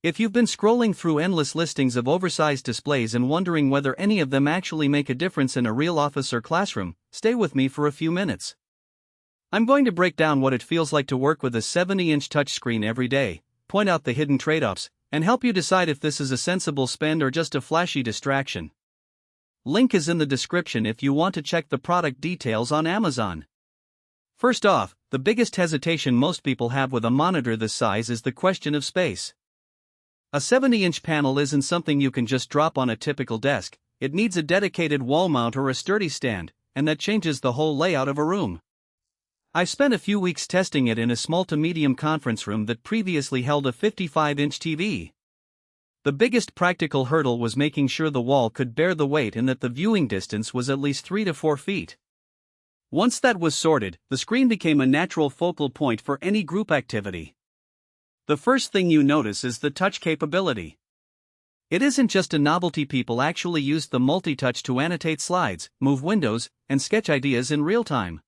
If you've been scrolling through endless listings of oversized displays and wondering whether any of them actually make a difference in a real office or classroom, stay with me for a few minutes. I'm going to break down what it feels like to work with a 70-inch touchscreen every day, point out the hidden trade-offs, and help you decide if this is a sensible spend or just a flashy distraction. Link is in the description if you want to check the product details on Amazon. First off, the biggest hesitation most people have with a monitor this size is the question of space. A 70-inch panel isn't something you can just drop on a typical desk. It needs a dedicated wall mount or a sturdy stand, and that changes the whole layout of a room. I spent a few weeks testing it in a small to medium conference room that previously held a 55-inch TV. The biggest practical hurdle was making sure the wall could bear the weight and that the viewing distance was at least 3 to 4 feet. Once that was sorted, the screen became a natural focal point for any group activity. The first thing you notice is the touch capability. It isn't just a novelty, people actually used the multi-touch to annotate slides, move windows, and sketch ideas in real time.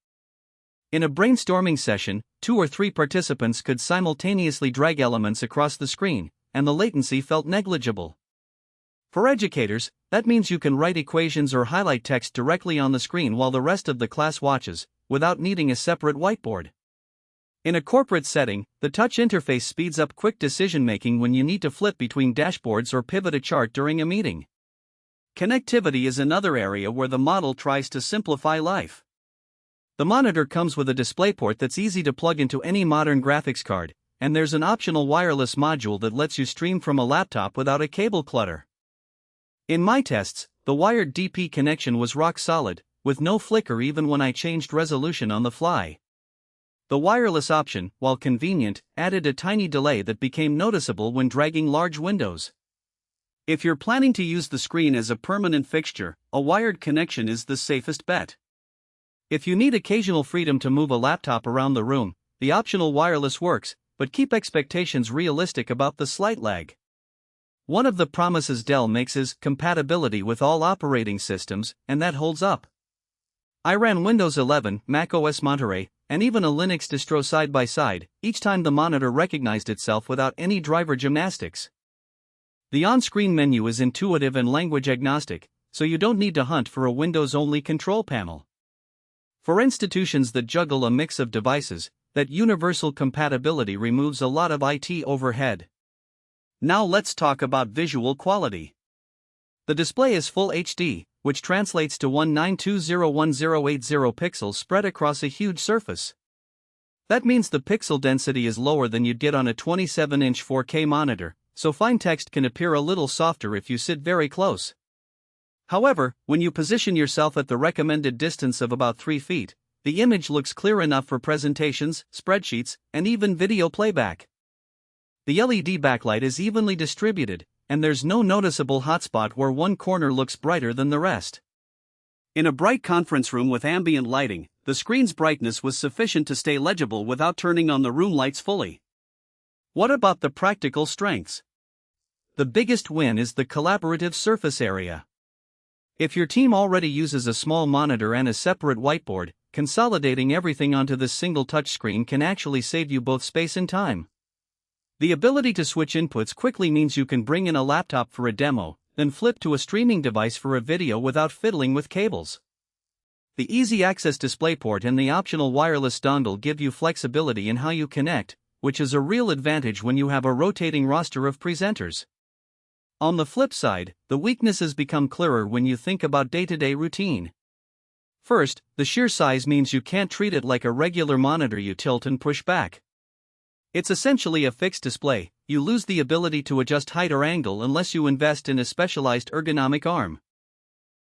In a brainstorming session, 2 or 3 participants could simultaneously drag elements across the screen, and the latency felt negligible. For educators, that means you can write equations or highlight text directly on the screen while the rest of the class watches, without needing a separate whiteboard. In a corporate setting, the touch interface speeds up quick decision-making when you need to flip between dashboards or pivot a chart during a meeting. Connectivity is another area where the model tries to simplify life. The monitor comes with a DisplayPort that's easy to plug into any modern graphics card, and there's an optional wireless module that lets you stream from a laptop without a cable clutter. In my tests, the wired DP connection was rock solid, with no flicker even when I changed resolution on the fly. The wireless option, while convenient, added a tiny delay that became noticeable when dragging large windows. If you're planning to use the screen as a permanent fixture, a wired connection is the safest bet. If you need occasional freedom to move a laptop around the room, the optional wireless works, but keep expectations realistic about the slight lag. One of the promises Dell makes is compatibility with all operating systems, and that holds up. I ran Windows 11, Mac OS Monterey, and even a Linux distro side by side, each time the monitor recognized itself without any driver gymnastics. The on-screen menu is intuitive and language agnostic, so you don't need to hunt for a Windows-only control panel. For institutions that juggle a mix of devices, that universal compatibility removes a lot of IT overhead. Now let's talk about visual quality. The display is Full HD, which translates to 19201080 pixels spread across a huge surface. That means the pixel density is lower than you'd get on a 27-inch 4K monitor, so fine text can appear a little softer if you sit very close. However, when you position yourself at the recommended distance of about 3 feet, the image looks clear enough for presentations, spreadsheets, and even video playback. The LED backlight is evenly distributed, and there's no noticeable hotspot where one corner looks brighter than the rest. In a bright conference room with ambient lighting, the screen's brightness was sufficient to stay legible without turning on the room lights fully. What about the practical strengths? The biggest win is the collaborative surface area. If your team already uses a small monitor and a separate whiteboard, consolidating everything onto this single touchscreen can actually save you both space and time. The ability to switch inputs quickly means you can bring in a laptop for a demo, then flip to a streaming device for a video without fiddling with cables. The easy access DisplayPort and the optional wireless dongle give you flexibility in how you connect, which is a real advantage when you have a rotating roster of presenters. On the flip side, the weaknesses become clearer when you think about day-to-day routine. First, the sheer size means you can't treat it like a regular monitor you tilt and push back. It's essentially a fixed display. You lose the ability to adjust height or angle unless you invest in a specialized ergonomic arm.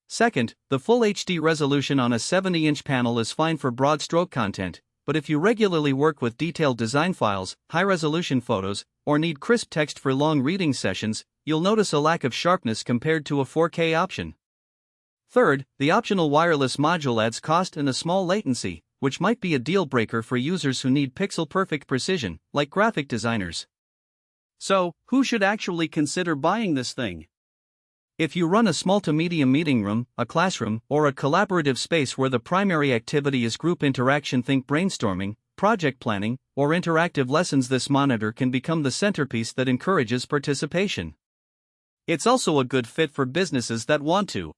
Second, the Full HD resolution on a 70-inch panel is fine for broad stroke content, but if you regularly work with detailed design files, high-resolution photos, or need crisp text for long reading sessions, you'll notice a lack of sharpness compared to a 4K option. Third, the optional wireless module adds cost and a small latency, which might be a deal-breaker for users who need pixel-perfect precision, like graphic designers. So, who should actually consider buying this thing? If you run a small to medium meeting room, a classroom, or a collaborative space where the primary activity is group interaction, think brainstorming, project planning, or interactive lessons, this monitor can become the centerpiece that encourages participation. It's also a good fit for businesses that want to